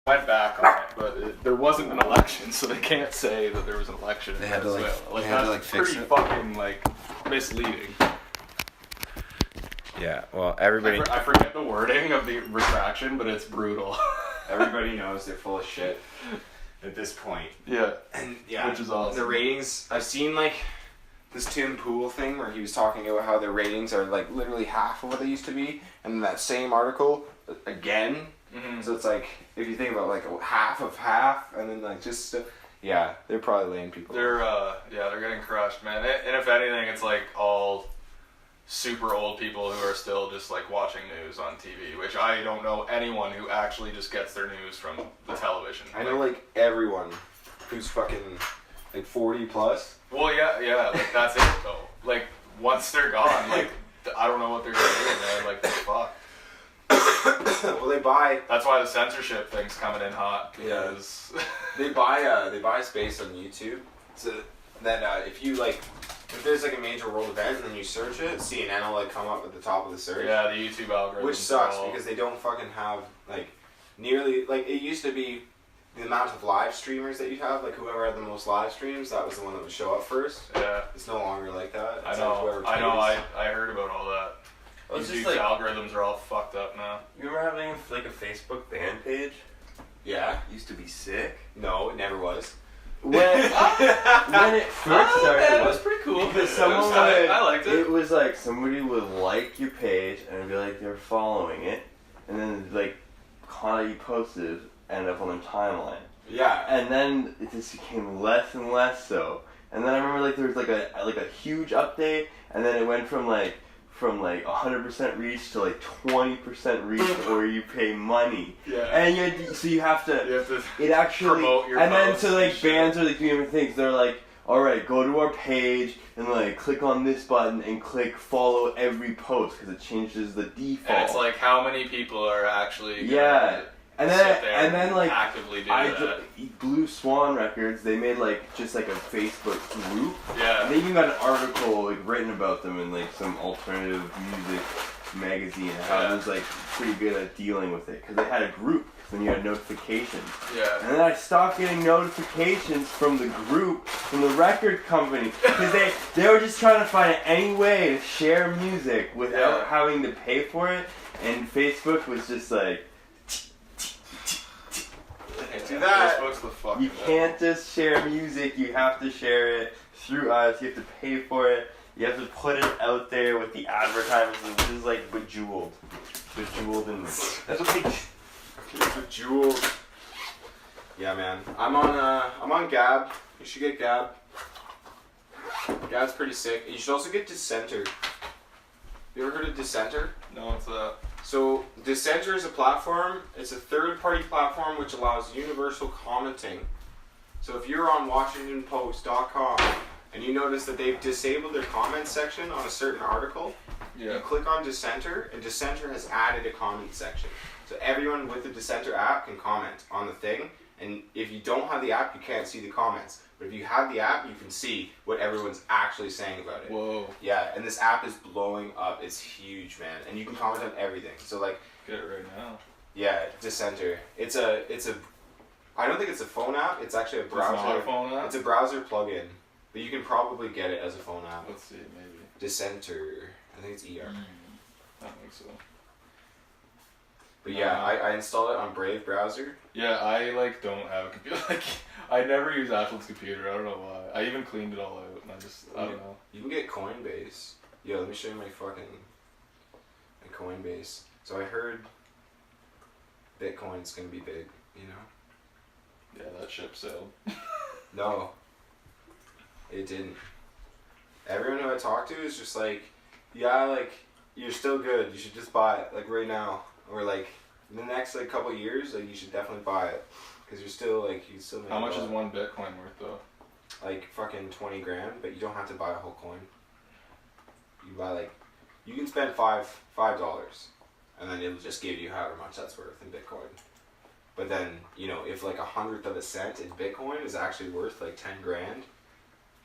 went back on it, but there wasn't an election, so they can't say that there was an election in Venezuela. That's fix pretty it. fucking misleading. Yeah, well, everybody... I forget the wording of the retraction, but it's brutal. Everybody knows they're full of shit at this point. Yeah. And yeah, which is awesome. The ratings, I've seen this Tim Pool thing where he was talking about how their ratings are literally half of what they used to be, and in that same article, again, so it's if you think about half of half, and then yeah, they're probably laying people. They're getting crushed, man. And if anything, it's all super old people who are still just watching news on TV, which I don't know anyone who actually just gets their news from the television. I know everyone who's fucking 40 plus. Well, yeah, that's it though. Once they're gone, I don't know what they're gonna do, man. Fuck. Well, they buy. That's why the censorship thing's coming in hot. Because they buy space on YouTube, so that if you if there's a major world event and then you search it, CNN will come up at the top of the search. Yeah, the YouTube algorithm. Which sucks because they don't fucking have nearly it used to be the amount of live streamers that you have. Whoever had the most live streams, that was the one that would show up first. Yeah. It's no longer like that. I know. I heard about all that. Well, it's YouTube's just algorithms are all fucked up now. You remember having a Facebook ban page? Yeah. It used to be sick. No, it never was. When it first started, man, it was pretty cool. Because I liked it. It was somebody would like your page and it'd be they're following it, and then content you posted end up on their timeline. Yeah. And then it just became less and less so. And then I remember there was a huge update, and then it went from 100% reach to 20% reach, or you pay money. Yeah. And you have to it actually promote your and then posts so and bands are doing things. They're alright, go to our page and click on this button and click follow every post because it changes the default. And it's how many people are actually and then actively do that. Blue Swan Records, they made just a Facebook group. Yeah. And they even got an article written about them in some alternative music magazine. And how it was pretty good at dealing with it because they had a group. Then you had notifications. Yeah. And then I stopped getting notifications from the group, from the record company, because they were just trying to find any way to share music without having to pay for it. And Facebook was just do that. Facebook's the fuck. You can't just share music. You have to share it through us. You have to pay for it. You have to put it out there with the advertisements. This is Bejeweled and That's Bejeweled. Yeah, man. I'm on Gab. You should get Gab. Gab's pretty sick. You should also get Dissenter. You ever heard of Dissenter? No, it's that. So, Dissenter is a platform. It's a third-party platform which allows universal commenting. So if you're on WashingtonPost.com and you notice that they've disabled their comment section on a certain article, you click on Dissenter, and Dissenter has added a comment section. So everyone with the Dissenter app can comment on the thing, and if you don't have the app, you can't see the comments. But if you have the app, you can see what everyone's actually saying about it. Whoa. Yeah, and this app is blowing up. It's huge, man. And you can comment on everything. So get it right now. Yeah, Dissenter. It's a I don't think it's a phone app. It's actually a browser. It's not a phone app? It's a browser plugin. But you can probably get it as a phone app. Let's see, maybe. Dissenter. I think it's ER. I think so. But yeah, I installed it on Brave browser. Yeah, I don't have a computer. I never use Apple's computer. I don't know why. I even cleaned it all out, and I don't know. You can get Coinbase. Yo, let me show you my Coinbase. So I heard Bitcoin's gonna be big. You know? Yeah, that ship sailed. No, it didn't. Everyone who I talked to is just you're still good. You should just buy it right now, or in the next couple years. You should definitely buy it. Because you're still you still make How much is one Bitcoin worth though? Fucking 20 grand, but you don't have to buy a whole coin. You buy you can spend $5, and then it'll just give you however much that's worth in Bitcoin. But then, if 1/100th of a cent in Bitcoin is actually worth 10 grand,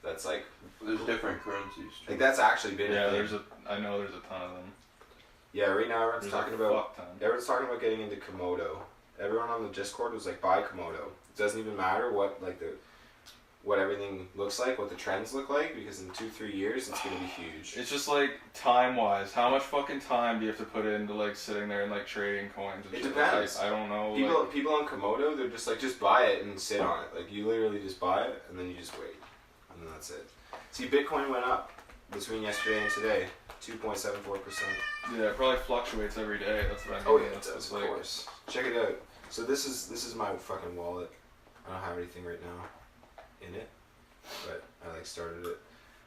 that's there's different currencies. that's actually been I know there's a ton of them. Yeah, right now everyone's talking about getting into Komodo. everyone on the Discord was like, buy Komodo. It doesn't even matter what everything looks like, what the trends look like, because in 2-3 years it's gonna be huge. It's just like time wise, how much fucking time do you have to put into like sitting there and like trading coins? And It shit? depends. I don't know. People on Komodo, they're just like, just buy it and sit on it. Like you literally just buy it and then you just wait, and then that's it. See, Bitcoin went up between yesterday and today, 2.74%. Yeah, it probably fluctuates every day. That's what I mean. Oh yeah, it It's does, like, of course. Check it out. So this is my fucking wallet. I don't have anything right now in it, but I like started it.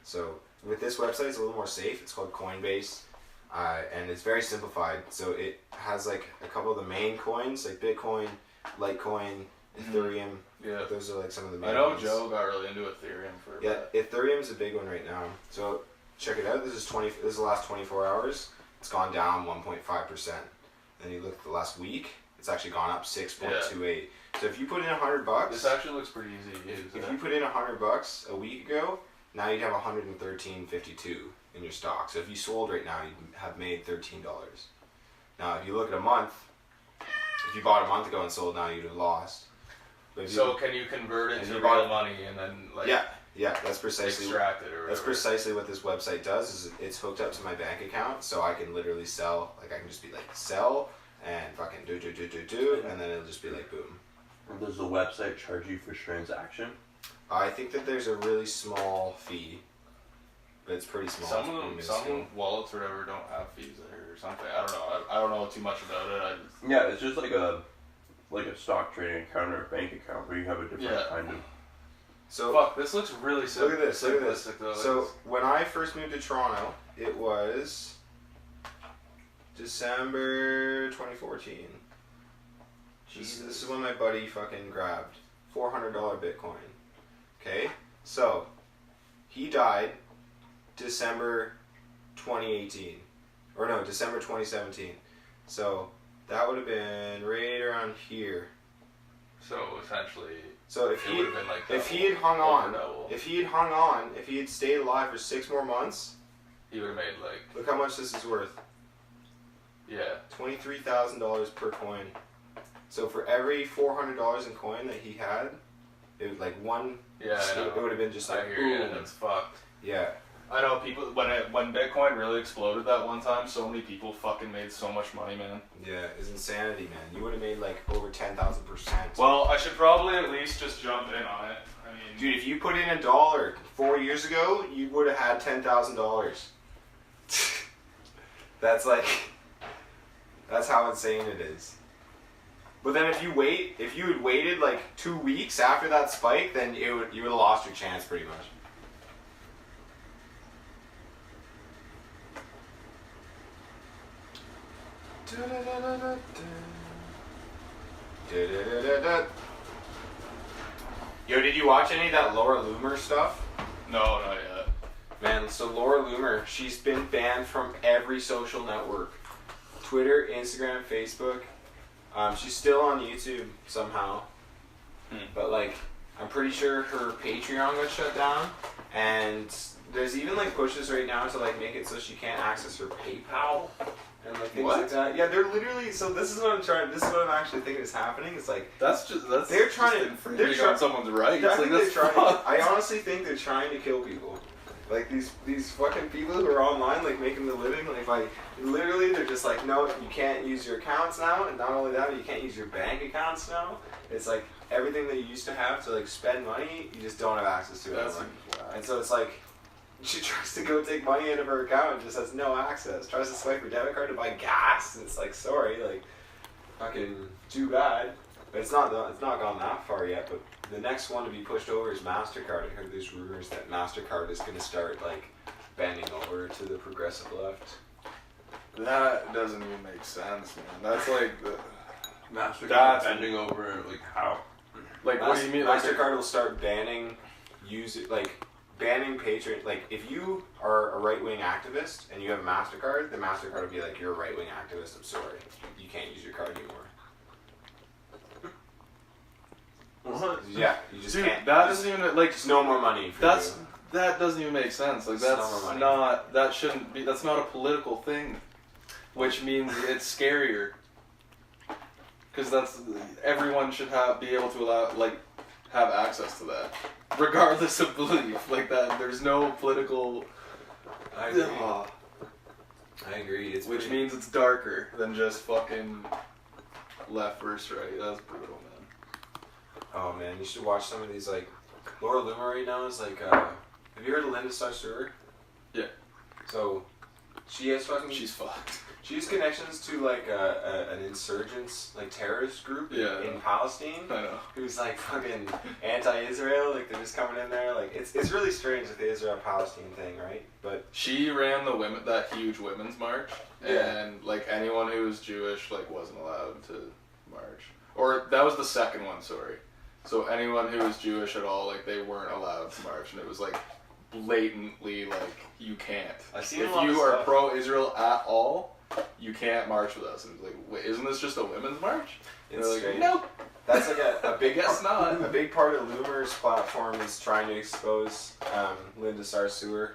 So with this website, it's a little more safe. It's called Coinbase, and it's very simplified. So it has like a couple of the main coins, like Bitcoin, Litecoin, Ethereum. Yeah. Those are like some of the main I know ones. Joe got really into Ethereum for a Yeah, bit. Ethereum's a big one right now. So check it out. This is the last 24 hours. It's gone down 1.5%. Then you look at the last week, it's actually gone up 6.28. So if you put in $100, This actually looks pretty easy to use. if you put in $100 a week ago, now you'd have 113.52 in your stock. So if you sold right now, you'd have made $13. Now if you look at a month, if you bought a month ago and sold now, you'd have lost. But if So can you convert it and to you real bought- money and then like yeah, that's precisely extract it or whatever? That's precisely what this website does. Is it's hooked up to my bank account, so I can literally sell. Like I can just be like sell and fucking do, and then it'll just be like boom. Does the website charge you for transaction? I think that there's a really small fee, but it's pretty small. Some It's of pretty them, minuscule. some wallets or whatever don't have fees there or something. I don't know. I don't know too much about it. Yeah, it's just like a stock trading account or a bank account where you have a different Yeah. kind of. So Fuck, this looks really simple. look at this. Look at this. Simplistic, though. So when I first moved to Toronto, it was December 2014. This is when my buddy fucking grabbed $400 Bitcoin. Okay, so he died December 2018, or no, December 2017. So that would have been right around here. So essentially, So if it he would have been like if he double, had hung over on, double. if he had hung on, if he had stayed alive for 6 more months, He would have made like, look how much this is worth. yeah. $23,000 per coin. So for every $400 in coin that he had, it was like one. Yeah, I know. It would have been just I like hear you, boom. that's fucked. Yeah. I know people, when Bitcoin really exploded that one time, so many people fucking made so much money, man. Yeah, it's insanity, man. You would have made like over 10,000%. Well, I should probably at least just jump in on it. I mean, Dude, if you put in $1 4 years ago, you would have had $10,000. That's like, that's how insane it is. But then if you had waited like 2 weeks after that spike, then you would have lost your chance pretty much. Yo, did you watch any of that Laura Loomer stuff? no, not yet. Man, so Laura Loomer, she's been banned from every social network. Twitter, Instagram, Facebook. She's still on YouTube somehow. But like, I'm pretty sure her Patreon got shut down. And there's even like pushes right now to like make it so she can't access her PayPal. And like things What? like that. Yeah, they're literally, so this is what I'm actually thinking is happening. It's like, That's They're trying to- infringing they're try- on someone's rights. I, Like, think that's they're trying, fucked. I honestly think they're trying to kill people. Like these fucking people who are online, like making the living, like literally they're just like, no, you can't use your accounts now, and not only that, you can't use your bank accounts now. It's like everything that you used to have to like spend money, you just don't have access to it That's anymore. wow. And so it's like, she tries to go take money out of her account and just has no access. Tries to swipe her debit card to buy gas, and it's like, sorry, like, fucking too bad. But it's not gone that far yet. But the next one to be pushed over is Mastercard. I heard there's rumors that Mastercard is going to start like bending over to the progressive left. That doesn't even make sense, man. That's like the Mastercard That's- bending over, like how? like what do you mean? Like, Mastercard will start banning banning patron. Like if you are a right wing activist and you have a Mastercard, then Mastercard will be like, you're a right wing activist. I'm sorry, you can't use your card anymore. Yeah, you just dude, can't. that just, doesn't even like. just no more money for That's you. that doesn't even make sense. Like It's no that's more money. not. That shouldn't be. That's not a political thing, which means it's scarier. Because everyone should be able to have access to that, regardless of belief. Like that, there's no political. I agree. I agree. Which means it's darker than just fucking left versus right. That's brutal, man. Oh man, you should watch some of these. Like Laura Loomer right now is like. Have you heard of Linda Sarsour? Yeah. So she has fucking. She's fucked. She has connections to like an insurgents, like terrorist group in Palestine. I know. Who's like fucking anti-Israel. Like they're just coming in there. Like it's really strange with the Israel-Palestine thing, right? But she ran that huge women's march, and like anyone who was Jewish like wasn't allowed to march. Or that was the second one, sorry. So anyone who was Jewish at all, like they weren't allowed to march, and it was like blatantly like you can't. I've seen if a lot you of are stuff. pro-Israel at all, you can't march with us. And it's like, wait, isn't this just a women's march? And It's they're like, strange. nope. That's like a big Guess not. A big part of Loomer's platform is trying to expose Linda Sarsour,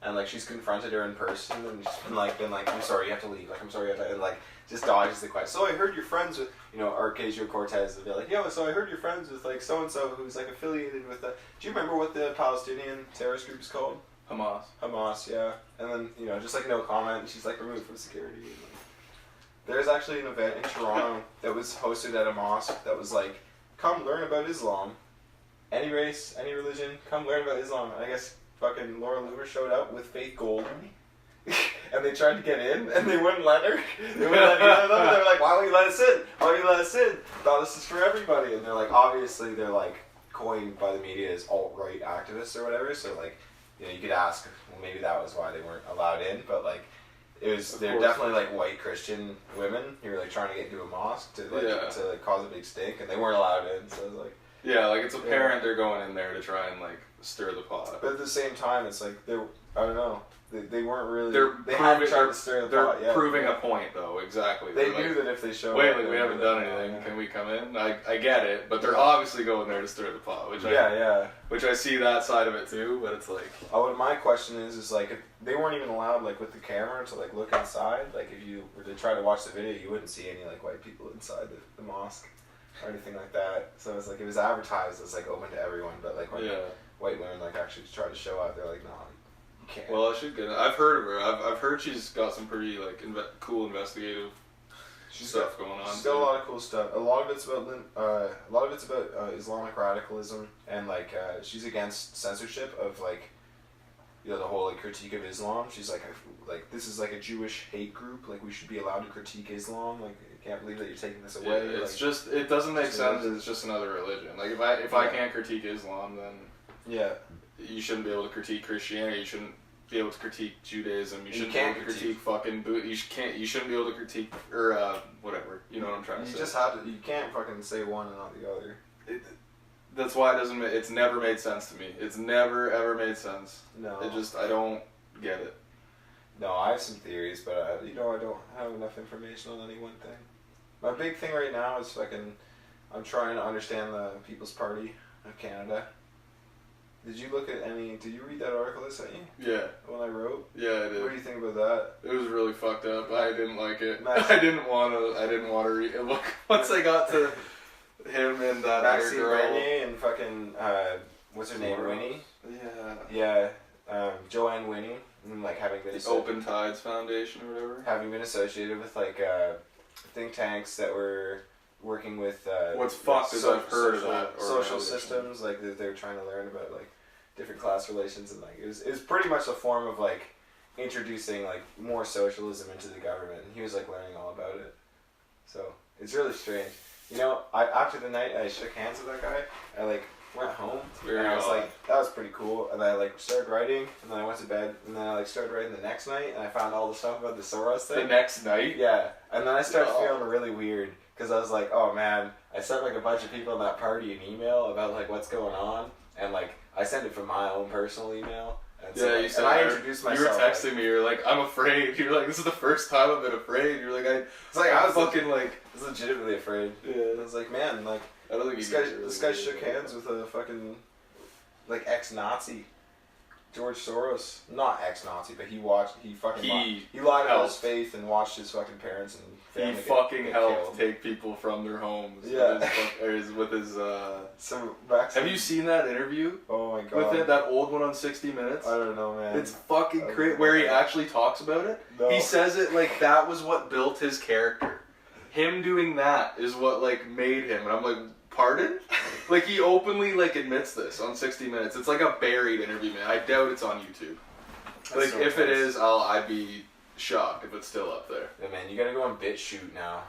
and like she's confronted her in person and she's been like, I'm sorry, you have to leave. Like I'm sorry, you have to, and like just dodges the question. So I heard you're friends with, Ocasio-Cortez. They'll be like, yo, so I heard you're friends with like so and so who's like affiliated with the. Do you remember what the Palestinian terrorist group is called? Hamas, yeah. And then, just like no comment, and she's like removed from security. And, like, there's actually an event in Toronto that was hosted at a mosque that was like, come learn about Islam. Any race, any religion, come learn about Islam. And I guess fucking Laura Loomer showed up with Faith Goldy. And they tried to get in, and they wouldn't let her. They wouldn't let either of them. They were like, why won't you let us in? Why won't you let us in? Thought this is for everybody. And they're like, obviously, they're like coined by the media as alt-right activists or whatever. So like, you could ask, well, maybe that was why they weren't allowed in. But like, they're definitely like white Christian women who were like trying to get into a mosque to cause a big stink, and they weren't allowed in. So it's like, yeah, like it's apparent they're going in there to try and like stir the pot. But at the same time, it's like I don't know. They weren't really. They're hadn't tried to stir the pot yet. Proving a point, though. Exactly. They knew that if they showed up. Wait, we haven't done anything. Can we come in? I get it, but they're obviously going there to stir the pot. Which I see that side of it too, but it's like. What my question is like if they weren't even allowed like with the camera to like look inside. Like if you were to try to watch the video, you wouldn't see any like white people inside the mosque or anything like that. So it's like it was advertised as like open to everyone, but like when white women like actually try to show up, they're like, no. Can't. Well, I should get it. I've heard of her. I've heard she's got some pretty like cool investigative stuff going on. She's got a lot of cool stuff. A lot of it's about Islamic radicalism, and like she's against censorship of like the whole like critique of Islam. She's like this is like a Jewish hate group. Like we should be allowed to critique Islam. Like I can't believe that you're taking this away. Yeah, it's just it doesn't make sense. It's just another religion. Like if I can't critique Islam, then you shouldn't be able to critique Christianity. You shouldn't be able to critique Judaism. You shouldn't be able to critique fucking Buddha. You shouldn't be able to critique or whatever. You know what I'm trying to say. You just have to. You can't fucking say one and not the other. That's why it's never made sense to me. It's never ever made sense. No. I don't get it. No, I have some theories, but I don't have enough information on any one thing. My big thing right now is I'm trying to understand the People's Party of Canada. Did you read that article I sent you? Yeah. The one I wrote? Yeah, I did. What do you think about that? It was really fucked up. I didn't like it. I didn't want to read it. Look, once I got to him and that other girl. And fucking, what's her name? Winnie? Yeah. Yeah. Joanne Winnie. And like having been the Open Tides Foundation or whatever. Having been associated with like think tanks that were working with what's fucked is I've heard of that social systems, like that they're trying to learn about like different class relations, and like it was pretty much a form of like introducing like more socialism into the government, and he was like learning all about it. So it's really strange. After the night I shook hands with that guy, I like went home and I was like, that was pretty cool, and I like started writing, and then I went to bed, and then I like started writing the next night, and I found all the stuff about the Soros thing. The next night? Yeah, and then I started feeling really weird. Because I was like, oh man, I sent like a bunch of people in that party an email about like what's going on, and like I sent it from my own personal email. And so, you said, and I introduced myself. You were texting me. You're like, I'm afraid. You're like, this is the first time I've been afraid. You're like, I was legitimately afraid. Yeah. And I was like, man, like I don't think this guy shook hands with a fucking like ex-Nazi. George Soros, not ex-Nazi, but he lied He about helped. his faith and watched his fucking parents and He family fucking get helped killed. take people from their homes. Yeah. With his Some vaccine. Have you seen that interview Oh my god. with it? That old one on 60 Minutes? I don't know, man. It's fucking I don't crazy. know. Where he actually talks about it. No. He says it like that was what built his character. Him doing that is what like made him. And I'm like, pardon? Like he openly like admits this on 60 Minutes. It's like a buried interview, man. I doubt it's on YouTube. That's Like so if it nice. is, I'd be shocked if it's still up there. Yeah, man, you gotta go on BitChute now.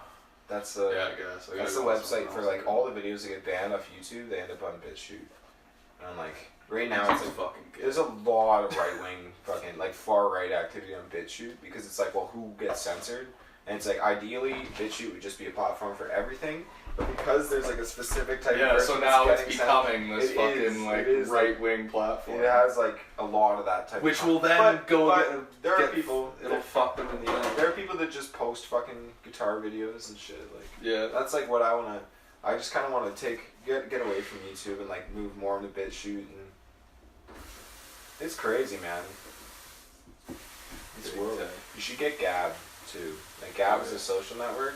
That's Yeah, I guess. I that's the gotta go website somewhere for else. like all the videos that get banned off YouTube. They end up on BitChute. And I'm like, right now it's It's like, fucking good. there's a lot of right wing fucking like far right activity on BitChute because it's like, well, who gets censored? And it's like ideally BitChute would just be a platform for everything, but because there's like a specific type of Yeah, person so that's now it's getting becoming this It fucking is, like it is, right wing platform. it has like a lot of that type Which of will then But there are get- people It'll fuck them in the end. there are people that just post fucking guitar videos and shit. Like Yeah. that's like what I just kind of want to get away from YouTube and like move more into BitChute, and it's crazy, man. It's Big world. time. You should get Gab too. Like Gab is a social network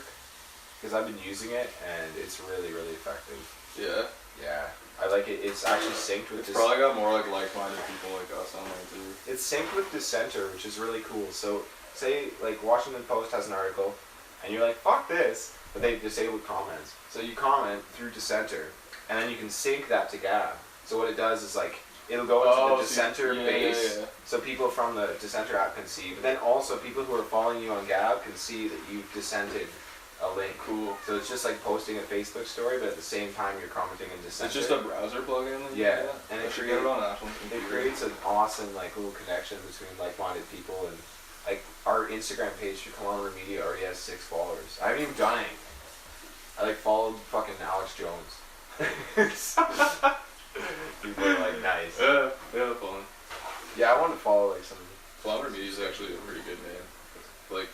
because I've been using it and it's really really effective. Yeah. Yeah, I like it. It's actually synced with It's probably got more like-minded people like us on there too. It's synced with Dissenter, which is really cool. So, say, like, Washington Post has an article, and you're like, fuck this, but they disabled comments. So you comment through Dissenter, and then you can sync that to Gab. So what it does is, like, it'll go into the Dissenter base, so people from the Dissenter app can see, but then also people who are following you on Gab can see that you've dissented a link. Cool. So it's just like posting a Facebook story, but at the same time you're commenting in Dissenter. It's just a browser plugin. That you Yeah, get? and I it should get it on Ashland. It creates an awesome like little connection between like-minded people, and like our Instagram page for Kilometer Media already has 6 followers. I haven't even done anything. I like followed fucking Alex Jones. People are like nice. Yeah, fun. Yeah, I want to follow like some. Kilometer Media is actually a pretty good name. Like,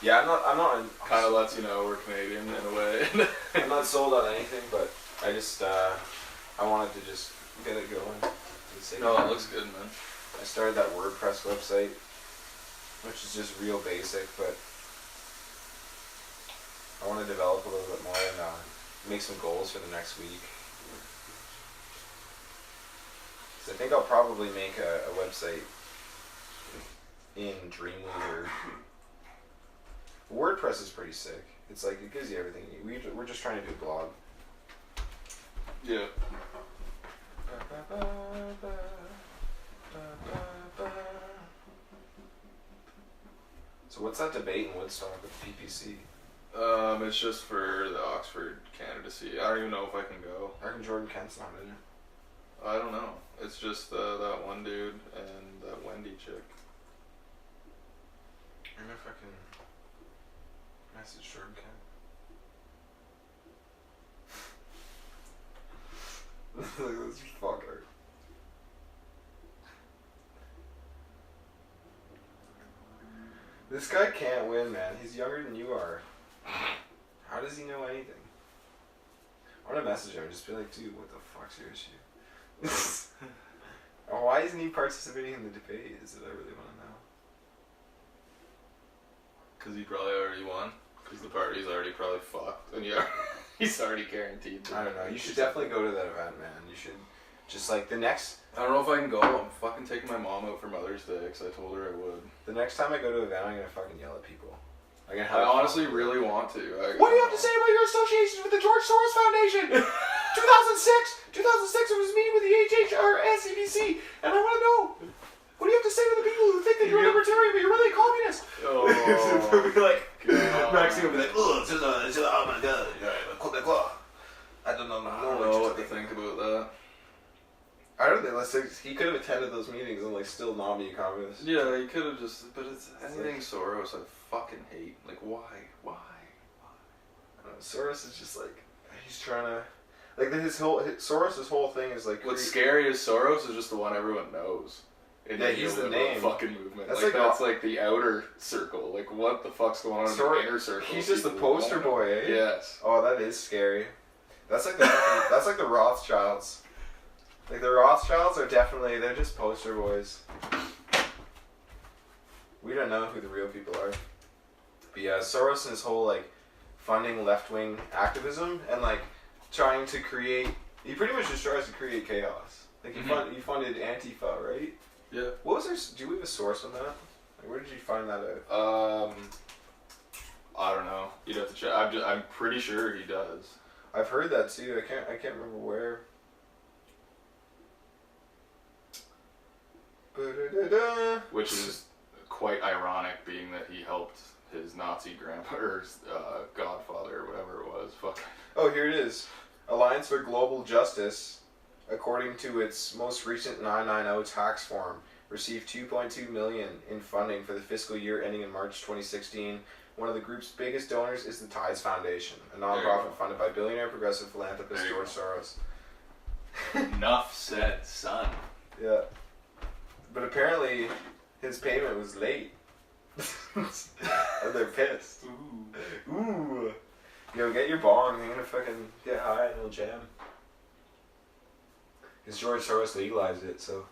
Yeah, I'm not. kind of lets you know we're Canadian in a way. I'm not sold on anything, but I just I wanted to just get it going. for the sake No, of it it. looks good, man. I started that WordPress website, which is just real basic, but I want to develop a little bit more and make some goals for the next week. So I think I'll probably make a website in Dreamweaver. WordPress is pretty sick. It's like, it gives you everything you need. We're just trying to do a blog. Yeah. So what's that debate in Woodstock with PPC? It's just for the Oxford candidacy. I don't even know if I can go. How come Jordan Kent's not in it? I don't know. It's just that one dude and that Wendy chick. I wonder if I can message Jordan Kent. Look at this fucker. This guy can't win, man. He's younger than you are. How does he know anything? I want to message him and just be like, dude, what the fuck's your issue? Or why isn't he participating in the debate? Is what I really want to know. Because he probably already won. Because the party's already probably fucked. And yeah, he's already guaranteed. I don't know. You should definitely go to that event, man. You should just like the next I don't know if I can go. I'm fucking taking my mom out for Mother's Day because I told her I would. time I go to an event, I'm gonna fucking yell at people. I'm gonna I honestly really want to. What do you have to say about your association with the George Soros Foundation? 2006, it was me with the HHR-SCBC, and I want to know, what do you have to say to the people who think that you're a libertarian but you're really a communist? Oh, like, God. Maxine will be like, oh my god, I don't know. I don't know what to think about that. I don't think he could have attended those meetings and like still not be a communist. Yeah, he could have just. But it's anything Soros I fucking hate. Like, why? Soros is just like, he's trying to, like Soros' whole thing is like. What's scary is Soros is just the one everyone knows. Yeah, he's the name. Fucking movement. That's Like like that's like the outer circle. Like what the fuck's going on in the inner circle? He's just the People poster don't know. boy, eh? Yes. Oh, that is scary. That's like the that's like the Rothschilds. Like, the Rothschilds are definitely, they're just poster boys. We don't know who the real people are. But yeah, Soros and his whole, like, funding left-wing activism and, like, trying to create, he pretty much just tries to create chaos. Like, he funded Antifa, right? Yeah. What was there, do we have a source on that? Like, where did you find that out? I don't know. You'd have to check. I'm pretty sure he does. I've heard that too. I can't remember where. Which is quite ironic, being that he helped his Nazi grandpa or godfather or whatever it was. Fuck. Oh, here it is. Alliance for Global Justice, according to its most recent 990 tax form, received $2.2 million in funding for the fiscal year ending in March 2016. One of the group's biggest donors is the Tides Foundation, a nonprofit funded by billionaire progressive philanthropist George Soros. Enough said, son. Yeah. But apparently, his payment was late. And they're pissed. Ooh. Yo, get your bong. You're gonna fucking get high and it'll jam. Because George Soros legalized it, so.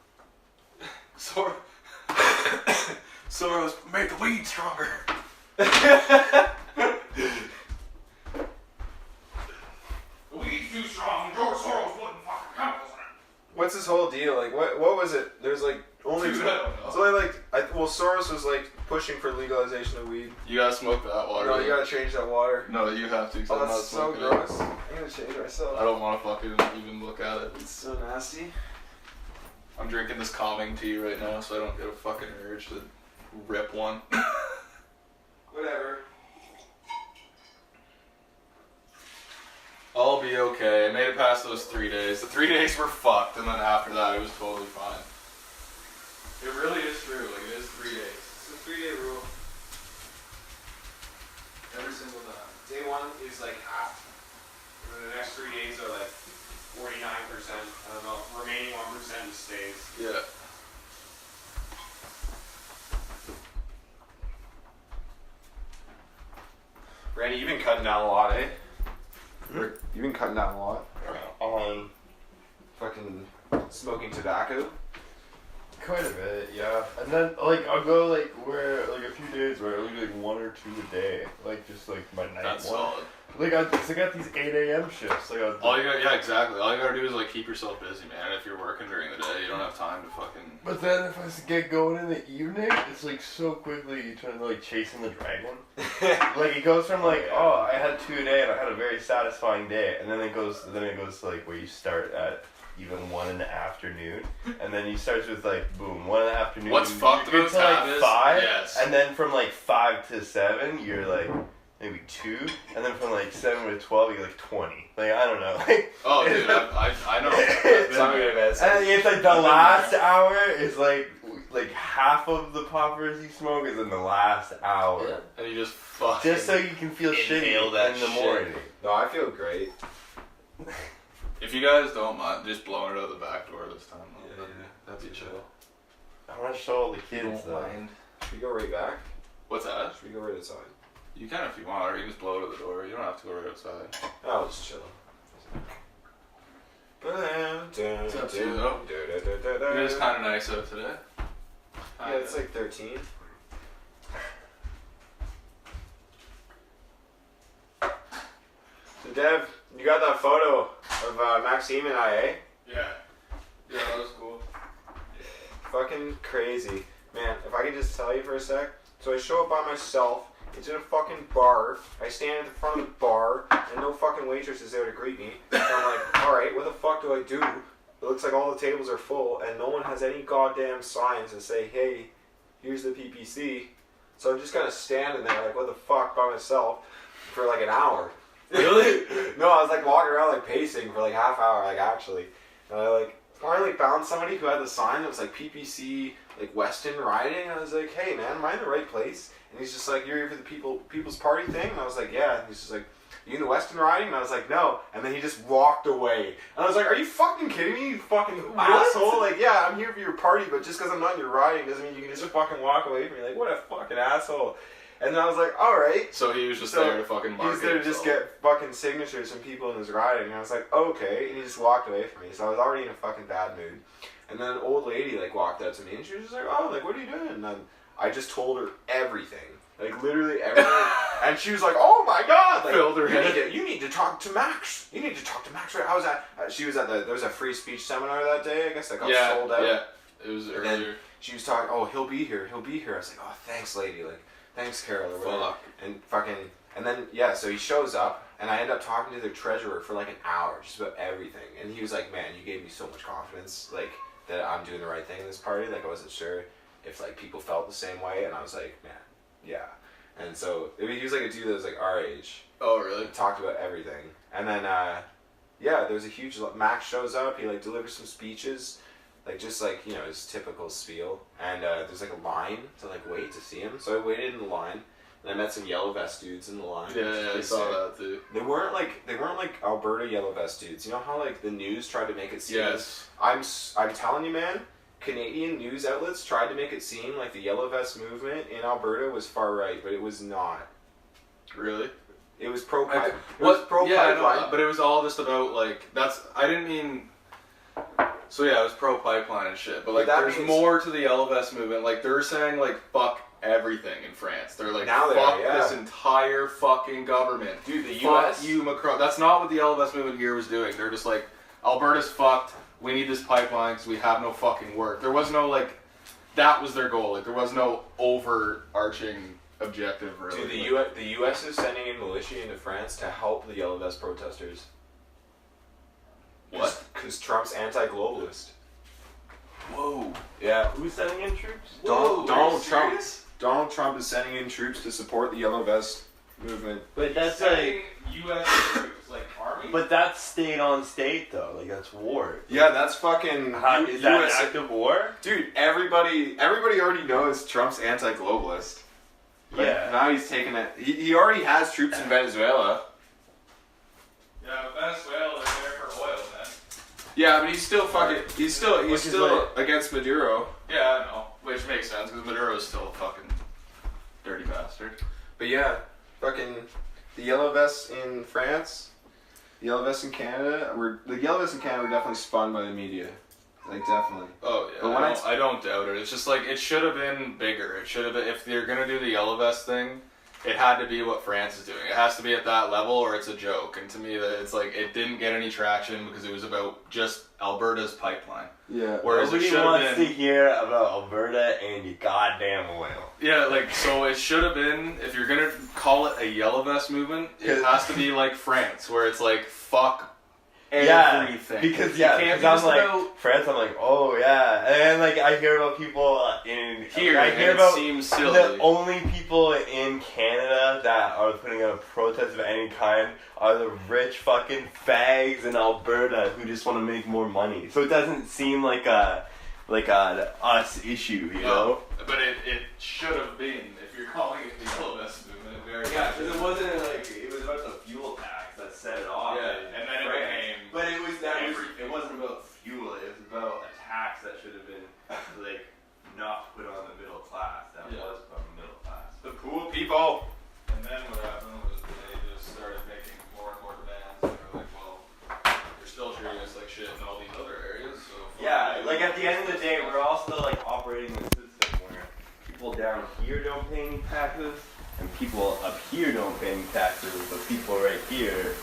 Soros made the weed stronger. The weed's too strong. George Soros wouldn't fucking chemicals in it. What's this whole deal? Like, what was it? There's like only. Dude, I don't know. It's only like. Well, Soros was like pushing for legalization of weed. You gotta smoke that water. No, you gotta change that water. No, you have to. 'Cause Oh, I'm not that's so smoking gross. it. I'm gonna change myself. I don't want to fucking even look at it. It's so nasty. I'm drinking this calming tea right now, so I don't get a fucking urge to rip one. Whatever. I'll be okay. I made it past those 3 days. The 3 days were fucked, and then after that, it was totally fine. It really is true. Like, it is 3 days. It's a 3-day rule. Every single time. Day 1 is like half. And then the next 3 days are like 49%. I don't know. Remaining 1% just stays. Yeah. Randy, you've been cutting down a lot, eh? You've been cutting down a lot. On fucking smoking tobacco. Quite a bit, yeah. And then, like, I'll go, like, where, like, a few days where I only do, like, 1 or 2 a day. Like, just, like, my night That's one. solid. Like, I got these 8 a.m. shifts. Like, Yeah, exactly. All you gotta do is, like, keep yourself busy, man. If you're working during the day, you don't have time to fucking... But then if I get going in the evening, it's, like, so quickly you turn to, like, chasing the dragon. Like, it goes from, like, oh, I had 2 a day and I had a very satisfying day. And then it goes to, like, where you start at even 1 in the afternoon, and then you start with like boom 1 in the afternoon. What's fucked you about get to like tab is 5, yes. And then from like 5 to 7, you're like maybe 2, and then from like 7 to 12, you're like 20. Like I don't know. Like, oh, dude, I know. And it's like the last hour is like half of the poppers you smoke is in the last hour. Yeah. And you just fucking just so you can feel shitty that in the shit. morning. No, I feel great. If you guys don't mind just blowing it out the back door this time, Yeah, that'd be chill. I want to show all the kids Don't though. mind. Should we go right back? What's that? Should we go right outside? You can if you want, or you can just blow it out the door. You don't have to go right outside. I'll just chill. It's up to you though. It is kind of nice out today. Yeah, it's like 13. So Dev, you got that photo of Maxime and I, eh? Yeah. Yeah, that was cool. Fucking crazy. Man, if I could just tell you for a sec. So I show up by myself. It's in a fucking bar. I stand at the front of the bar, and no fucking waitress is there to greet me. And I'm like, alright, what the fuck do I do? It looks like all the tables are full, and no one has any goddamn signs that say, hey, here's the PPC. So I'm just kind of standing there, like, what the fuck, by myself, for like an hour. Really? No, I was like walking around, like pacing for like half hour, like actually. And I like finally found somebody who had the sign that was like PPC, like Weston Riding. And I was like, hey man, am I in the right place? And he's just like, you're here for the People's Party thing? And I was like, yeah. And he's just like, you in the Weston Riding? And I was like, no. And then he just walked away. And I was like, are you fucking kidding me, you fucking asshole? Like, yeah, I'm here for your party, but just because I'm not in your riding doesn't mean you can just fucking walk away from me. Like, what a fucking asshole. And I was like, alright. So he was just there to fucking market He was there to just get fucking signatures from people in his riding. And I was like, okay. And he just walked away from me. So I was already in a fucking bad mood. And then an old lady, like, walked up to me. And she was just like, oh, like, what are you doing? And then I just told her everything. Like, literally everything. And she was like, oh my god. Like, filled her head. You need to talk to Max. You need to talk to Max. Right? I was at, she was at there was a free speech seminar that day, I guess, that got sold out. Yeah, it was earlier. She was talking, oh, he'll be here. I was like, oh, thanks, lady. Like, thanks, Carol. Or whatever. Fuck. And then, yeah, so he shows up, and I end up talking to their treasurer for like an hour, just about everything. And he was like, man, you gave me so much confidence, like, that I'm doing the right thing in this party. Like, I wasn't sure if, like, people felt the same way. And I was like, man, yeah. And so, he was like a dude that was like our age. Oh, really? Talked about everything. And then, yeah, there was a huge, Max shows up, he, like, delivers some speeches. Like, just, like, you know, his typical spiel. And there's, like, a line to, like, wait to see him. So I waited in the line. And I met some yellow vest dudes in the line. Yeah, I saw that, too. They weren't, like, Alberta yellow vest dudes. You know how, like, the news tried to make it seem... Yes. I'm telling you, man, Canadian news outlets tried to make it seem like the yellow vest movement in Alberta was far right, but it was not. Really? It was pro-pipeline. But it was all just about, like, I didn't mean... So yeah, it was pro-pipeline and shit, but like there's more to the yellow vest movement. Like they're saying like fuck everything in France. They're like fuck this entire fucking government. Dude, the fuck US. you, Macron. That's not what the yellow vest movement here was doing. They're just like, Alberta's fucked. We need this pipeline because we have no fucking work. There was no like, that was their goal. Like there was no overarching objective really. Dude, the US is sending in militia into France to help the yellow vest protesters. What? Because Trump's anti-globalist. Whoa. Yeah. Who's sending in troops? Donald Trump. Donald Trump is sending in troops to support the yellow vest movement. But that's like U.S. troops, like army. But that's state on state though. Like that's war. Yeah, that's fucking. Is that an active war? Dude, everybody already knows Trump's anti-globalist. Like, yeah. Now he's taking it. He already has troops in Venezuela. Yeah, but Venezuela is there for oil, man. Yeah, but he's still against Maduro. Yeah, I know. Which makes sense, because Maduro is still a fucking dirty bastard. But yeah, fucking the yellow vests in France, the yellow vests in Canada, were definitely spun by the media. Like, definitely. Oh, yeah. But I don't doubt it. It's just like, it should have been bigger. It should have been, if they're going to do the yellow vest thing, it had to be what France is doing. It has to be at that level or it's a joke. And to me, that it's like, it didn't get any traction because it was about just Alberta's pipeline. Yeah. Whereas nobody wants to hear about Alberta and your goddamn oil. Yeah, like, so it should have been, if you're going to call it a yellow vest movement, it has to be like France, where it's like, fuck everything. Because I'm like France. I'm like, oh yeah, and then like I hear about people in here. I hear about seems silly. The only people in Canada that are putting out a protest of any kind are the rich fucking fags in Alberta who just want to make more money. So it doesn't seem like a us issue, you know. But it should have been, if you're calling it the yellow vest movement. Because it wasn't like it was about the fuel tax that set it off. Yeah, and then it became. But it wasn't about fuel. It was about a tax that should have been like not put on the middle class. That was from the middle class. The poor people. And then what happened was they just started making more and more demands. And they were like, well, you're still treating us like shit in all these other areas. So yeah, like at the end of the day, we're all still like operating the system where people down here don't pay any taxes. And people up here don't pay any taxes, but people right here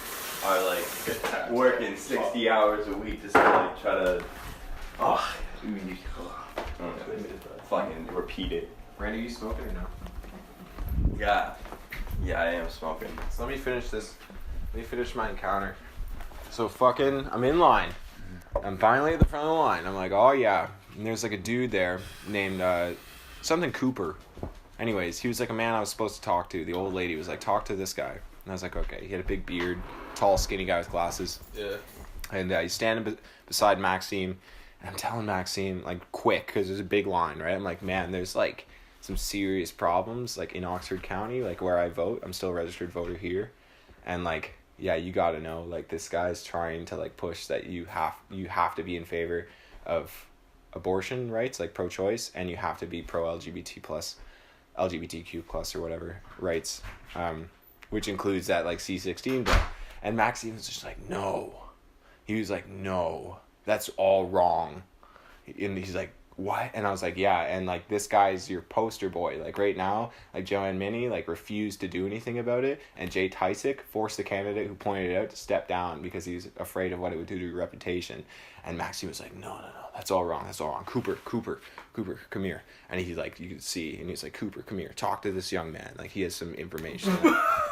are like working 60 hours a week just to like try to fucking repeat it. Randy, you smoking or no? Yeah, I am smoking. So let me finish this. Let me finish my encounter. So fucking, I'm in line. I'm finally at the front of the line. I'm like, oh yeah. And there's like a dude there named something Cooper. Anyways, he was like a man I was supposed to talk to. The old lady was like, talk to this guy. And I was like, okay. He had a big beard, tall, skinny guy with glasses. Yeah. And he's standing beside Maxime. And I'm telling Maxime, like, quick, because there's a big line, right? I'm like, man, there's like some serious problems, like in Oxford County, like where I vote. I'm still a registered voter here. And like, yeah, you got to know, like, this guy's trying to like push that you have to be in favor of abortion rights, like pro-choice, and you have to be pro-LGBT plus LGBTQ plus or whatever rights, which includes that like C16 bill. And Maxime was just like, no. He was like, no, that's all wrong. And he's like, what? And I was like, yeah. And like, this guy's your poster boy. Like right now, like Joanne Minnie like refused to do anything about it. And Jay Tysick forced the candidate who pointed it out to step down because he was afraid of what it would do to your reputation. And Maxime was like, no, that's all wrong. That's all wrong. Cooper, come here. And he's like, you can see, and he's like, Cooper, come here. Talk to this young man. Like he has some information.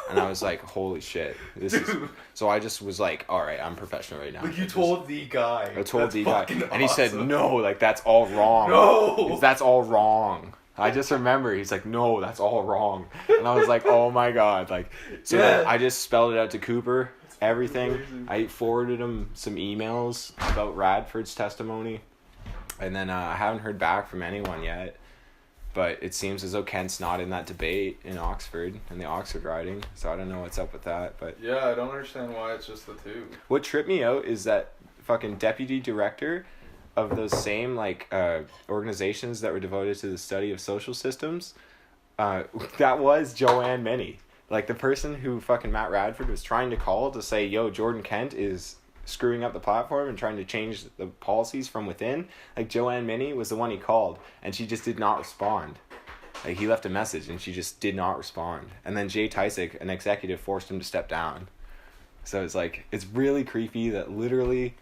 And I was like, holy shit. This is. So I just was like, all right, I'm professional right now. Like you told the guy. I told the guy. And awesome. he said, no, like that's all wrong. No. That's all wrong. I just remember he's like, no, that's all wrong. And I was like, oh my God. Like, so then I just spelled it out to Cooper, everything. Amazing. I forwarded him some emails about Radford's testimony. And then I haven't heard back from anyone yet. But it seems as though Kent's not in that debate in Oxford, in the Oxford riding. So I don't know what's up with that. But Yeah, I don't understand why it's just the two. what tripped me out is that fucking deputy director of those same like organizations that were devoted to the study of social systems, that was Joanne Minnie. Like the person who fucking Matt Radford was trying to call to say, yo, Jordan Kent is screwing up the platform and trying to change the policies from within. Like Joanne Minnie was the one he called, and she just did not respond. Like he left a message and she just did not respond. And then Jay Tysick, an executive, forced him to step down. So it's like, it's really creepy that literally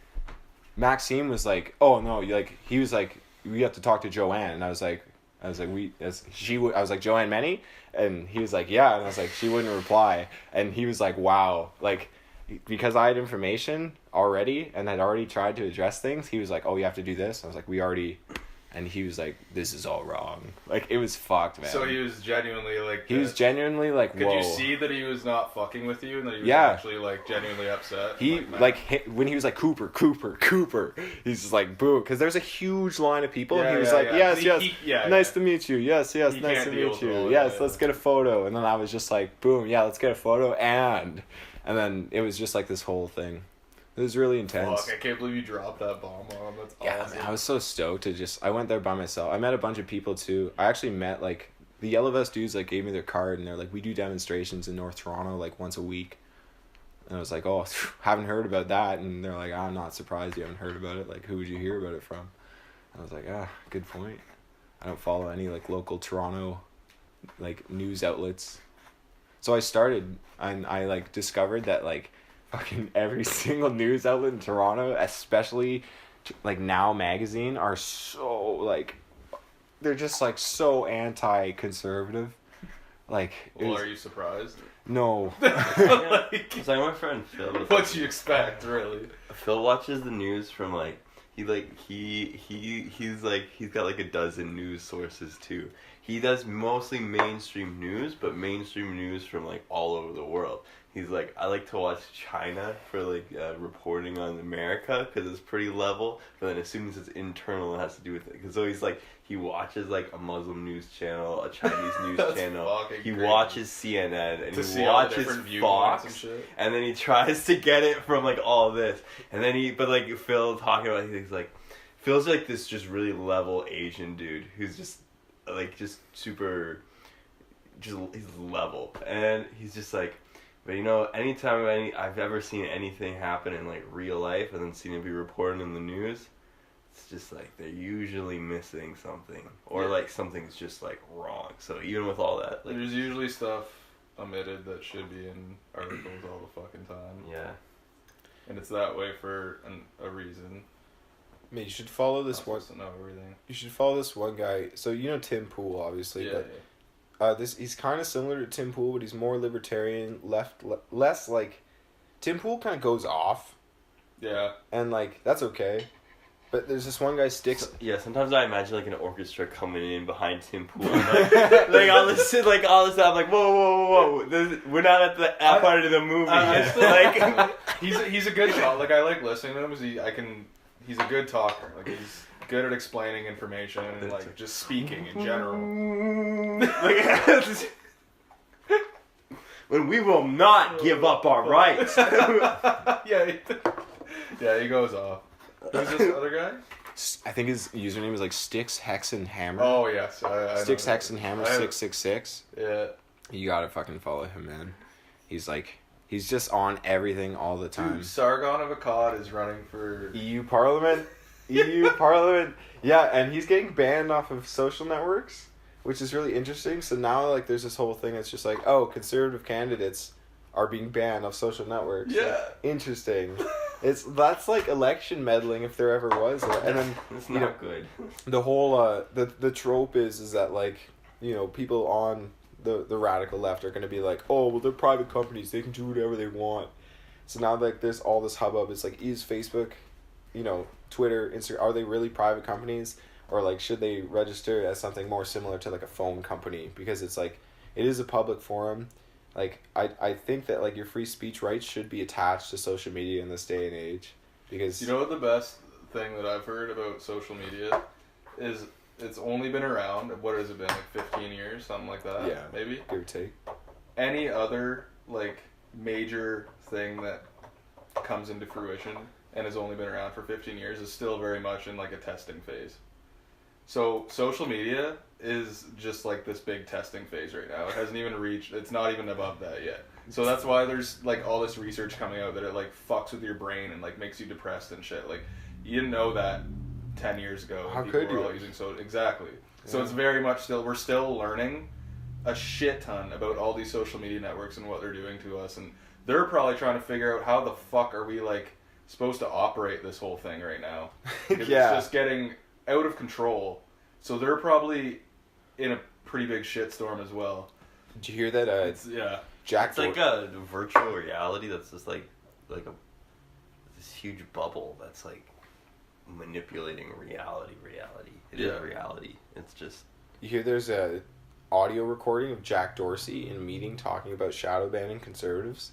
Maxime was like, oh no, like he was like, we have to talk to Joanne. And I was like, I was like, Joanne Minnie? And he was like, yeah. And I was like, she wouldn't reply. And he was like, wow. Like, because I had information already and had already tried to address things, he was like, oh, you have to do this. I was like, we already, and he was like, this is all wrong. Like, it was fucked, man. So he was genuinely like... He was genuinely like, Could whoa. you see that he was not fucking with you and that he was Yeah. actually like genuinely upset? He, when he was like, Cooper, he's just like, boo. Because there's a huge line of people, and he was like, yes, nice to meet you. Yes, nice to meet you. Yes, let's get a photo. And then I was just like, boom, yeah, let's get a photo. And then it was just like this whole thing. It was really intense. Fuck, I can't believe you dropped that bomb on him. That's awesome. Man, I was so stoked to I went there by myself. I met a bunch of people too. I actually met like the Yellow Vest dudes like gave me their card, and they're like, we do demonstrations in North Toronto like once a week. And I was like, oh, haven't heard about that. And they're like, I'm not surprised you haven't heard about it. Like, who would you hear about it from? And I was like, good point. I don't follow any like local Toronto like news outlets. So I started, and I like discovered that like fucking every single news outlet in Toronto, especially like Now Magazine, are so like, they're just like so anti-conservative. Like, well, are you surprised? No. It's like my friend Phil. What you expect, really? Phil watches the news from like he's got like a dozen news sources too. He does mostly mainstream news, but mainstream news from like all over the world. He's like, I like to watch China for like reporting on America because it's pretty level. But then as soon as it's internal, it has to do with it. Because so he's like, he watches like a Muslim news channel, a Chinese news channel. He crazy. Watches CNN and To he watches Fox, and then he tries to get it from like all this. And then but like Phil talking about, he's like, Phil's like this just really level Asian dude who's just like just super, just he's level, and he's just like. But you know, anytime I've ever seen anything happen in like real life and then seen it be reported in the news, it's just like they're usually missing something or like something's just like wrong. So even with all that, like, there's usually stuff omitted that should be in articles all the fucking time. Yeah. And it's that way for a reason. Man, you should follow this Not one. supposed to know everything. You should follow this one guy. So you know Tim Pool, obviously, but he's kind of similar to Tim Pool, but he's more libertarian, less like Tim Pool kind of goes off. Yeah. And like that's okay. But there's this one guy sticks. Yeah, sometimes I imagine like an orchestra coming in behind Tim Pool, like all this stuff. Like whoa, we're not at the part of the movie. Like he's a good talker. Like I like listening to him. He's a good talker. Like he's good at explaining information and like just speaking in general. When we will not give up our rights. Yeah, he goes off. Who's this other guy? I think his username is like Sticks Hex and Hammer. Oh yes, I Sticks know. Hex and Hammer 666. Yeah. You gotta fucking follow him, man. He's just on everything all the time. Dude, Sargon of Akkad is running for EU Parliament. EU Parliament. Yeah, and he's getting banned off of social networks, which is really interesting. So now, like, there's this whole thing that's just like, oh, conservative candidates are being banned off social networks. Yeah. Like, interesting. That's like election meddling if there ever was. And then It's not good. the whole the trope is that, like, you know, people on the radical left are going to be like, oh, well, they're private companies, they can do whatever they want. So now, like, there's all this hubbub. It's like, is Facebook, you know, Twitter, Instagram, are they really private companies, or like should they register as something more similar to like a phone company, because it's like it is a public forum. Like I think that like your free speech rights should be attached to social media in this day and age, because You know what the best thing that I've heard about social media is? It's only been around, what has it been, like 15 years, something like that? Yeah. Maybe? give or take. Any other, like, major thing that comes into fruition and has only been around for 15 years is still very much in, like, a testing phase. So, social media is just, like, this big testing phase right now. It hasn't even reached, it's not even above that yet. So that's why there's, like, all this research coming out that it, like, fucks with your brain and, like, makes you depressed and shit. Like, you didn't know that 10 years ago. How People could were you? all using exactly. So Yeah. it's very much still, we're still learning a shit ton about all these social media networks and what they're doing to us, and they're probably trying to figure out how the fuck are we, like, supposed to operate this whole thing right now. Because Yeah. it's just getting out of control. So they're probably in a pretty big shitstorm as well. Did you hear that? Yeah. Jack. It's like a virtual reality that's just like this huge bubble that's like manipulating reality. It is Yeah. reality. It's just You hear there's a audio recording of Jack Dorsey in a meeting talking about shadow banning conservatives.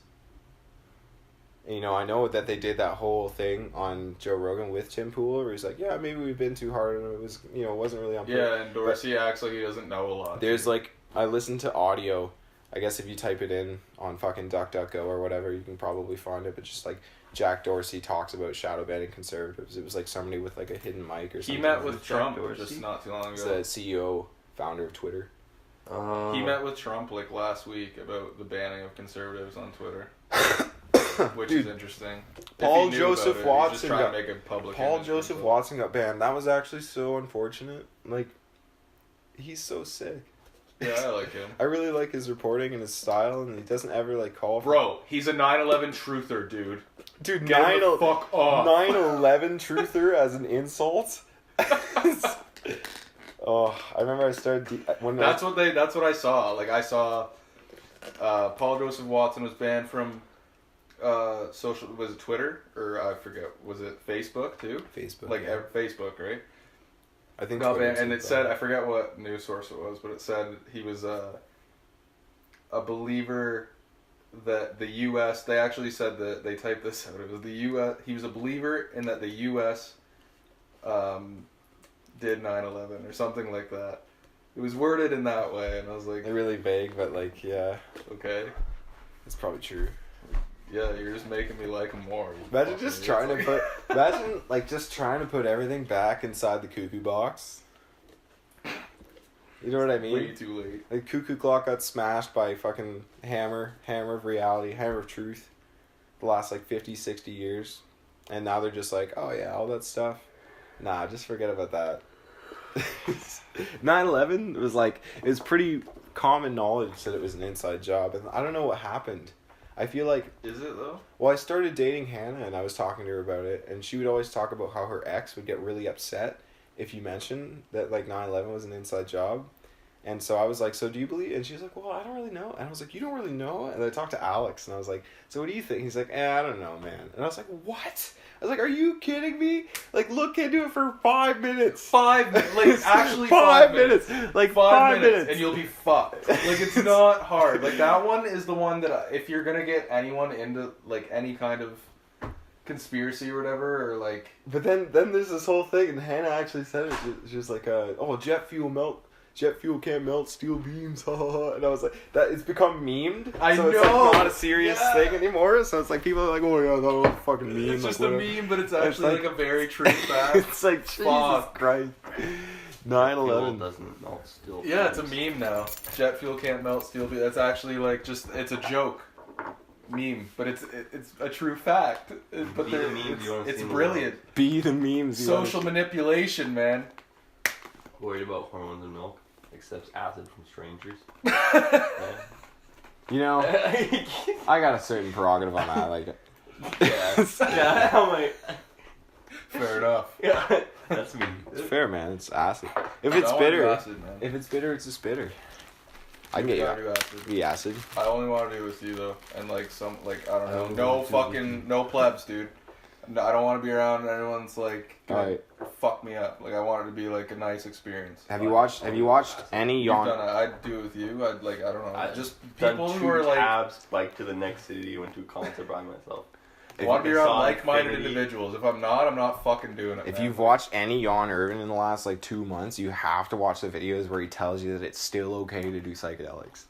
And, you know, I know that they did that whole thing on Joe Rogan with Tim Pool, where he's like, yeah, maybe we've been too hard and it was, you know, it wasn't really on purpose. Yeah, and Dorsey acts like he doesn't know a lot. There's like, I listened to audio, I guess if you type it in on fucking DuckDuckGo or whatever, you can probably find it, but just like Jack Dorsey talks about shadow banning conservatives. It was like somebody with like a hidden mic or He something. met with Jack Trump Dorsey? just not too long He's ago. the CEO, founder of Twitter. He met with Trump like last week about the banning of conservatives on Twitter, which Dude, is interesting. If Paul he knew Joseph about it, he's Watson just trying got- to make a public Paul image Joseph for himself. Watson got banned. That was actually so unfortunate. Like, he's so sick. Yeah, I like him. I really like his reporting and his style, and he doesn't ever like call for. Bro, he's a 9/11 truther, dude. Dude, Get him the fuck off. 9/11 truther as an insult. Oh, I remember I started when That's what I saw. Like I saw, Paul Joseph Watson was banned from, social. Was it Twitter or I forget? Was it Facebook too? Facebook. Like Facebook, right? I think Got Twitter banned, and too, it said, I forget what news source it was, but it said he was a believer that the U.S. They actually said that they typed this out. It was the U.S. He was a believer in that the U.S. Did 9/11 or something like that. It was worded in that way, and I was like, They're really vague, but like, yeah, okay, it's probably true. yeah, you're just making me like him more. you Imagine fucking just trying to idiot. put, imagine like just trying to put everything back inside the cuckoo box. You know what I mean? Way too late. Like cuckoo clock got smashed by fucking hammer of reality, hammer of truth, the last like 50, 60 years. And now they're just like, oh yeah, all that stuff. Nah, just forget about that. 9/11 was like, it was pretty common knowledge that it was an inside job. And I don't know what happened. I feel like, Is it though? well, I started dating Hannah and I was talking to her about it. And she would always talk about how her ex would get really upset if you mentioned that like 9/11 was an inside job. And so I was like, so do you believe? And she's like, well, I don't really know. And I was like, you don't really know? And I talked to Alex and I was like, so what do you think? He's like, I don't know, man. And I was like, what? I was like, are you kidding me? Like, look into it for 5 minutes. 5 minutes, like actually 5 minutes. Like 5 5 minutes, and you'll be fucked. Like it's not hard. Like that one is the one that if you're gonna get anyone into like any kind of conspiracy or whatever, or like But then there's this whole thing, and Hannah actually said it. She was like, oh, jet fuel jet fuel can't melt steel beams, ha ha ha. And I was like, that it's become memed. I so it's know. like not a serious thing anymore. So it's like people are like, oh yeah, that was a fucking meme. It's like, just a meme, but it's actually like a very true fact. It's like, Jesus Christ. 9/11 doesn't melt steel. Yeah, it's a meme now. Jet fuel can't melt steel beams. That's actually like just, it's a joke. Meme, but it's a true fact. But Be the memes you wanna it's see in the brilliant. Be the memes. you Social manipulation, man. Worried about hormones in milk? Accepts acid from strangers. You know, I got a certain prerogative on that. Like, Yeah, I'm like, Fair enough. yeah, that's me. it's fair, man. It's acid. If it's I wanna do bitter, acid, man. if it's bitter, it's just bitter. I can get I you do acid. be acid. I only want to do it with you though, and like some, like I don't I know, don't no want to fucking, no plebs, dude. No, I don't want to be around anyone's like gonna Alright. fuck me up. Like I want it to be like a nice experience. Have you watched any You've done yawn? it. I'd do it with you. I'd like, I don't know, I've just Done people 2 who are like tabs, bike to the next city, went to a concert by myself. I want to be I around saw like-minded Infinity- individuals. If I'm not fucking doing it. If man. you've watched any Yawn Irvin in the last like 2 months, you have to watch the videos where he tells you that it's still okay to do psychedelics.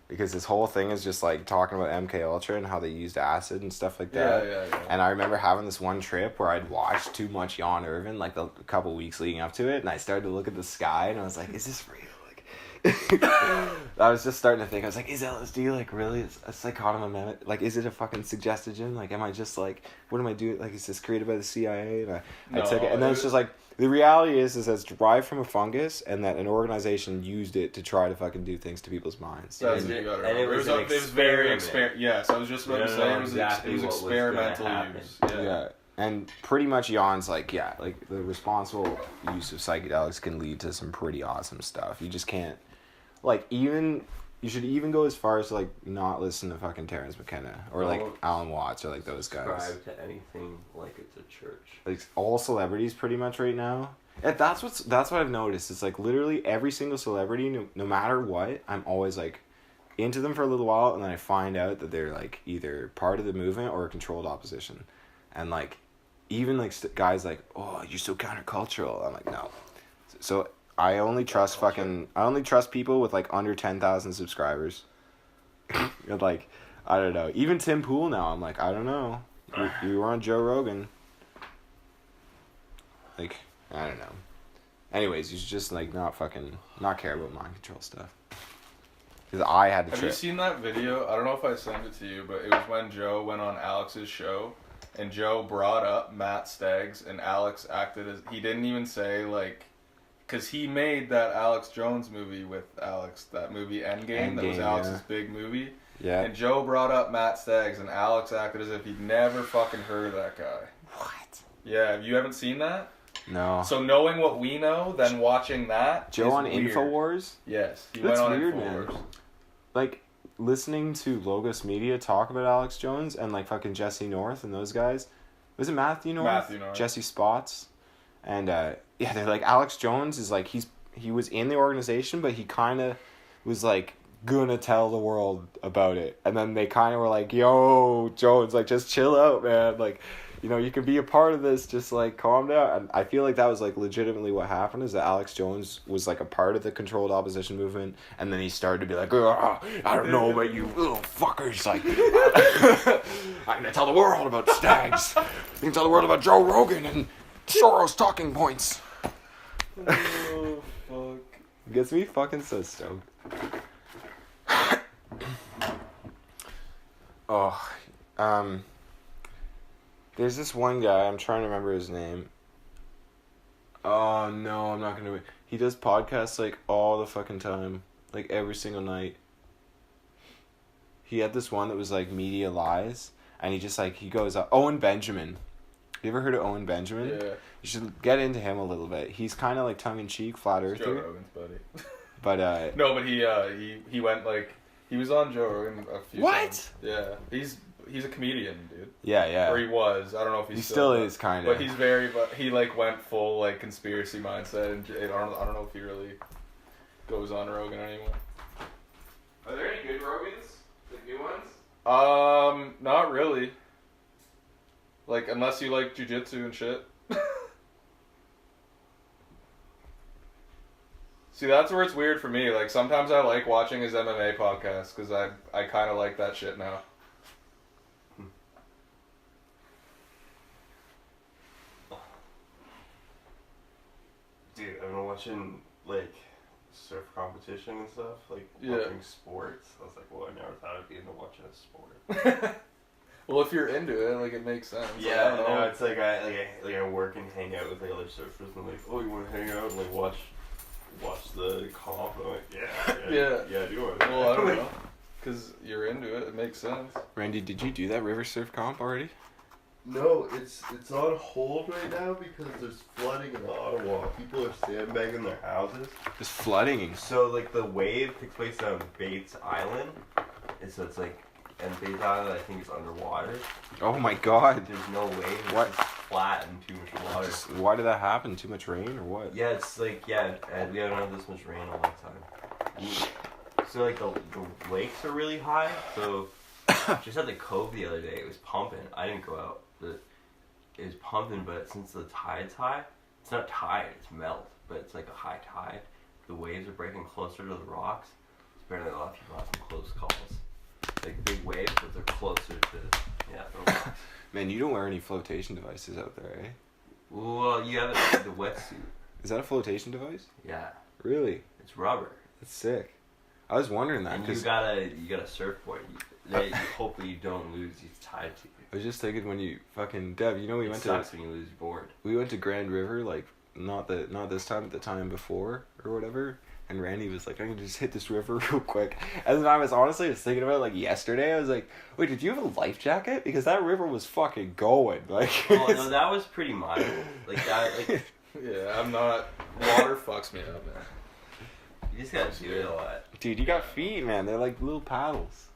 Because his whole thing is just like talking about MK Ultra and how they used acid and stuff like that. Yeah. And I remember having this one trip where I'd watched too much Yawn Irvin like a couple weeks leading up to it, and I started to look at the sky and I was like, is this real? Like, I was just starting to think, I was like, is LSD like really a psychotomimetic? Like, is it a fucking suggestogen? Like, am I just like, what am I doing? Like, is this created by the CIA? And I took it, and then it's just like, the reality is that it's derived from a fungus, and that an organization used it to try to fucking do things to people's minds. That's And what you gotta and it remember. was It an was very experiment. Yes, I was just about You to don't say know it was exactly it was what was gonna experimental happen. use. Yeah. And pretty much Yon's like, yeah, like the responsible use of psychedelics can lead to some pretty awesome stuff. You just can't, like, even, you should even go as far as to, like, not listen to fucking Terrence McKenna or, like, Don't Alan Watts or, like, those guys. Subscribe to anything like it's a church. Like, all celebrities pretty much right now. And that's what I've noticed. It's, like, literally every single celebrity, no matter what, I'm always, like, into them for a little while, and then I find out that they're, like, either part of the movement or a controlled opposition. And, like, even like guys like, oh, you're so countercultural. I'm like, no. So I only trust people with like under 10,000 subscribers. And like, I don't know. Even Tim Pool now, I'm like, I don't know. You were on Joe Rogan. Like, I don't know. Anyways, you should just like not care about mind control stuff. Because I had to Have trip. you seen that video? I don't know if I sent it to you, but it was when Joe went on Alex's show. And Joe brought up Matt Staggs, and Alex acted as... He didn't even say, like... Because he made that Alex Jones movie with Alex, that movie Endgame that was Alex's big movie. Yeah. And Joe brought up Matt Staggs, and Alex acted as if he'd never fucking heard of that guy. What? Yeah, you haven't seen that? No. So knowing what we know, then watching that Joe is on weird. InfoWars? Yes, he That's went on weird, InfoWars. man. Like, listening to LogosMedia talk about Alex Jones and like fucking Jesse North and those guys. Was it Matthew North? Matthew North. Jesse Spots. And yeah, they're like, Alex Jones is like, he was in the organization, but he kind of was like gonna tell the world about it. And then they kind of were like, yo, Jones, like just chill out, man. Like, you know, you can be a part of this, just like calm down. And I feel like that was like legitimately what happened, is that Alex Jones was like a part of the controlled opposition movement, and then he started to be like, I don't know about you little fuckers, like I'm gonna tell the world about Stags. You can tell the world about Joe Rogan and Soros talking points. Oh, fuck. Gets me fucking so stoked. There's this one guy, I'm trying to remember his name. Oh no, I'm not gonna. He does podcasts like all the fucking time, like every single night. He had this one that was like Media Lies, and he just like, he goes up. Owen Benjamin. You ever heard of Owen Benjamin? Yeah. You should get into him a little bit. He's kind of like tongue-in-cheek, flat Joe earther. Rogan's buddy. But No, but he went like, he was on Joe Rogan a few What? times. Yeah, he's a comedian, dude. yeah. Or he was. I don't know if He he's still is kind But of. he's but he like went full like conspiracy mindset, and I don't know if he really goes on Rogan anymore. Are there any good Rogans? Like new ones? Not really. Like, unless you like jujitsu and shit. See, that's where it's weird for me. Like, sometimes I like watching his MMA podcast because I kind of like that shit now. Dude, I've been watching, like, surf competition and stuff, like, Yeah. watching sports. I was like, well, I never thought I'd be into watching a sport. Well, if you're into it, like, it makes sense. Yeah, I don't know. no, it's like I work and hang out with like other surfers, and I'm like, oh, you want to hang out and like watch the comp? I'm like, yeah, do it. Well, I don't know. Because you're into it, it makes sense. Randy, did you do that river surf comp already? No, it's on hold right now because there's flooding in Ottawa. People are sandbagging their houses. Just flooding. So like the wave takes place on Bates Island, and so it's like, and Bates Island I think is underwater. Oh my god. There's no wave. It's What? just flat and too much water. Why did that happen? Too much rain or what? Yeah, it's like and we haven't had this much rain in a long time. So like the lakes are really high. So just at the cove the other day, it was pumping. I didn't go out, but it was pumping. But since the tide's high, it's not tide, it's melt. But it's like a high tide. The waves are breaking closer to the rocks. Apparently a lot of people have some close calls. Like big waves, but they're closer to the rocks. Man, you don't wear any flotation devices out there, eh? Well, you have it like the wetsuit. Is that a flotation device? Yeah, Really? it's rubber. That's sick. I was wondering that And because you got a surfboard that hopefully you don't lose. It's tied to you. I was just thinking when you fucking Dev, you know we It went sucks to when you lose your board. we went to Grand River like not this time, but the time before or whatever. And Randy was like, I can just hit this river real quick. And then I was honestly just thinking about it like yesterday. I was like, wait, did you have a life jacket? Because that river was fucking going. Like, Oh no, that was pretty mild. Like that, like Yeah, I'm not. Water fucks me up, man. you just gotta do it a lot. dude, you got feet, man. They're like little paddles.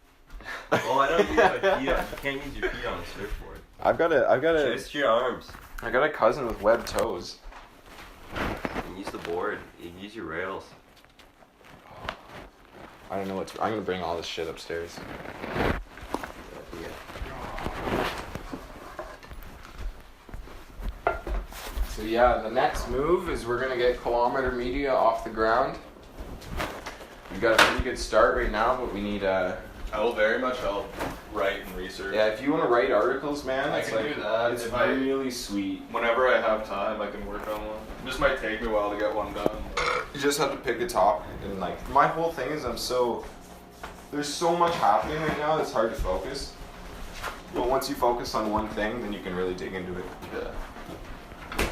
Well, I don't use my feet on. You can't use your feet on a surfboard. I've got a Twist your arms I got a cousin with webbed toes. and use the board. You can use your rails. I don't know what to, I'm gonna bring all this shit upstairs. So yeah, the next move is we're gonna get Kilometer Media off the ground. We've got a pretty good start right now, but we need I will very much help write and research. yeah. If you want to write articles, man, I it's can like do that. it's If I- really sweet. Whenever I have time, I can work on one. It just might take me a while to get one done. You just have to pick a topic, and like my whole thing is there's so much happening right now. It's hard to focus. But once you focus on one thing, then you can really dig into it. Yeah.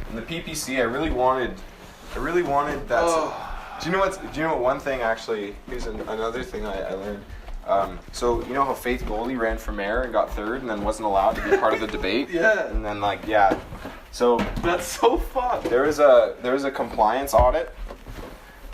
And the PPC, I really wanted that. Do you know what one thing actually is another thing I learned? So you know how Faith Goldy ran for mayor and got third and then wasn't allowed to be part of the debate? Yeah. And then so That's so fun. there was a compliance audit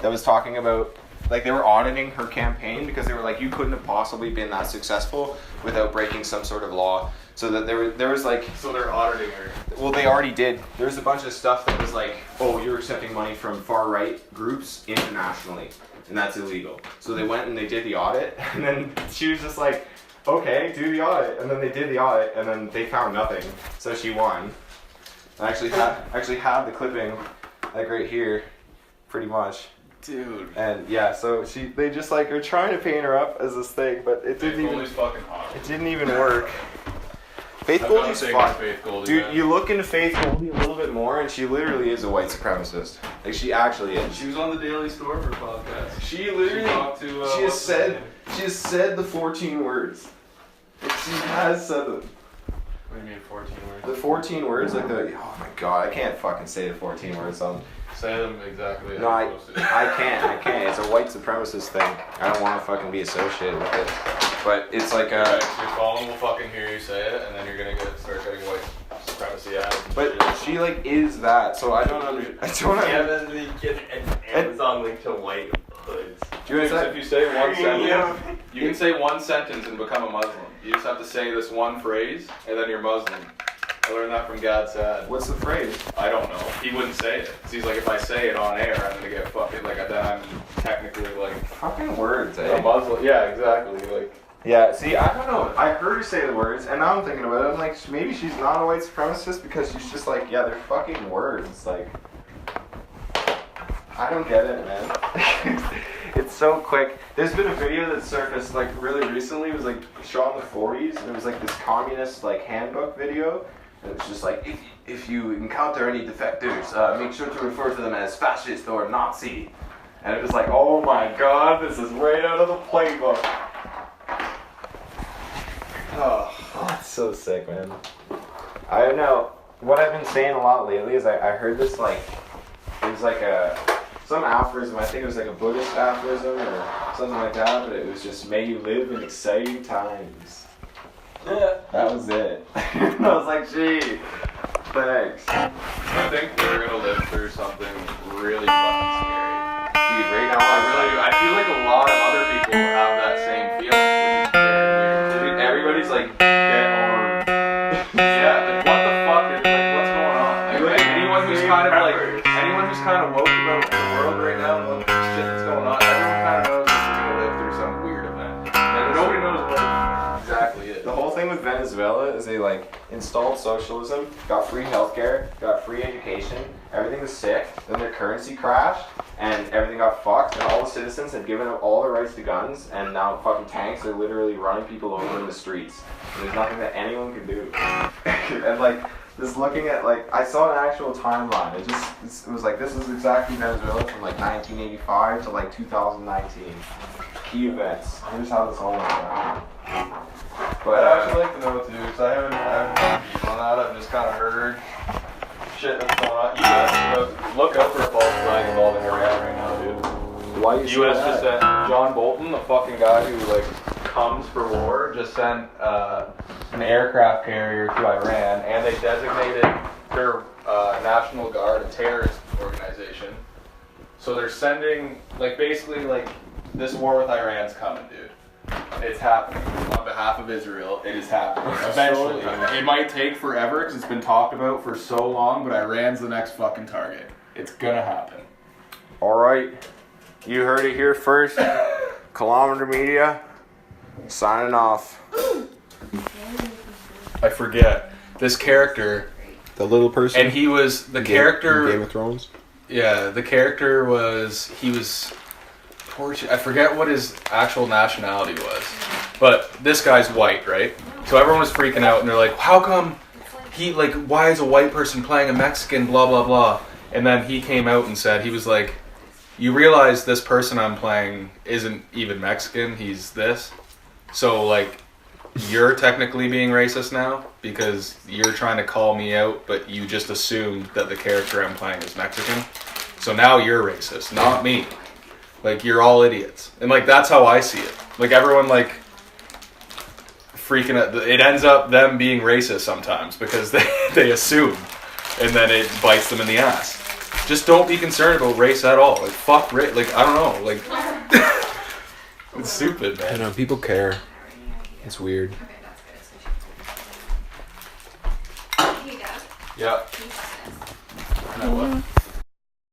that was talking about, like, they were auditing her campaign because they were like, you couldn't have possibly been that successful without breaking some sort of law. So that there was like, So they're auditing her. well, they already did. There's a bunch of stuff that was like, oh, you're accepting money from far right groups internationally, and that's illegal. So they went and they did the audit, and then she was just like, okay, do the audit. And then they did the audit, and then they found nothing. So she won. I actually have the clipping, like right here, pretty much. Dude. And yeah, so they just like are trying to paint her up as this thing, but it Faith didn't Goldie's fucking hot. even work. Faith I've got a Goldie's thing fun. with Faith Goldie, Dude, man. you look into Faith Goldie a little bit more, and she literally is a white supremacist. Like, she actually is. She was on the Daily Store for a podcast. She literally, talked to, she has said the 14 words. Like, she has said them. What do you mean 14 words? The 14 words, like oh my god, I can't fucking say the 14 words on. Say them exactly. No, I as opposed to- can't. It's a white supremacist thing. I don't want to fucking be associated with it. But it's like Right, so your phone will fucking hear you say it, and then you're gonna start getting white supremacy ads. and but shit. she like is that, so I don't understand. Yeah, then you get an Amazon link to white hoods. Do you If understand? you say one sentence, Yeah. you can say one sentence and become a Muslim. You just have to say this one phrase, and then you're Muslim. I learned that from Gad Saad. What's the phrase? I don't know. He wouldn't say it. So he's like, if I say it on air, I'm gonna get fucking then I'm technically like Fucking words, a eh? Muslim. Yeah, exactly. Like. Yeah, see, I don't know. I heard her say the words, and now I'm thinking about it. I'm like, maybe she's not a white supremacist because she's just like, yeah, they're fucking words. Like, I don't get it, man. It's so quick. There's been a video that surfaced like really recently. It was like shot in the 40s, and it was like this communist like handbook video. And it was just like, if you encounter any defectors, make sure to refer to them as fascist or Nazi. And it was like, oh my god, this is right out of the playbook. Oh, that's so sick, man. I don't know. What I've been saying a lot lately is I heard this like, it was like some aphorism. I think it was like a Buddhist aphorism or something like that, but it was just, may you live in exciting times. Yeah. That was it. I was like, gee, thanks. I think we're gonna live through something really fucking scary. Dude, right now, I feel like a lot of other people have that same feeling, which is very weird. Everybody's like, get on. Yeah, like what the fuck is, like, what's going on? Like, anyone who's kind of woke about the world right now and what shit that's going on, everyone kind of knows that we're gonna live through some weird event. And nobody knows what exactly it is. the whole thing with Venezuela is they like installed socialism, got free healthcare, got free education, everything was sick, then their currency crashed, and everything got fucked, and all the citizens had given up all their rights to guns, and now fucking tanks are literally running people over in the streets. And there's nothing that anyone can do. And like, just looking at, like, I saw an actual timeline. It was like, this is exactly Venezuela from like 1985 to like 2019. Key events. Here's how this all went down. But I'd actually like to know too, because I haven't done deep on that. I've just kind of heard shit that's going on. US, look out for a false flag involving Iran right now, dude. why you US just sent John Bolton, the fucking guy who like comes for war, just sent an aircraft carrier to Iran, and they designated their National Guard a terrorist organization. So they're sending, like, basically, like, this war with Iran's coming, dude. It's happening on behalf of Israel. It is happening. Eventually. It might take forever because it's been talked about for so long, but Iran's the next fucking target. It's gonna happen. Alright, you heard it here first. Kilometer Media, signing off. I forget. This character, The little person. and he was, the character... Game of Thrones. Yeah, the character was, he was Portuguese. I forget what his actual nationality was. But this guy's white, right? So everyone was freaking out, and they're like, how come he, like, why is a white person playing a Mexican, blah, blah, blah. And then he came out and said, he was like, you realize this person I'm playing isn't even Mexican, he's this. So, like, you're technically being racist now because you're trying to call me out, but you just assumed that the character I'm playing is Mexican. So now you're racist, not me. Like, you're all idiots. And, like, that's how I see it. Like, everyone, like, freaking out. It ends up them being racist sometimes because they assume, and then it bites them in the ass. Just don't be concerned about race at all. Like, fuck race. Like, I don't know. Like, it's stupid, man. I know, people care. It's weird. Yeah. Mm-hmm.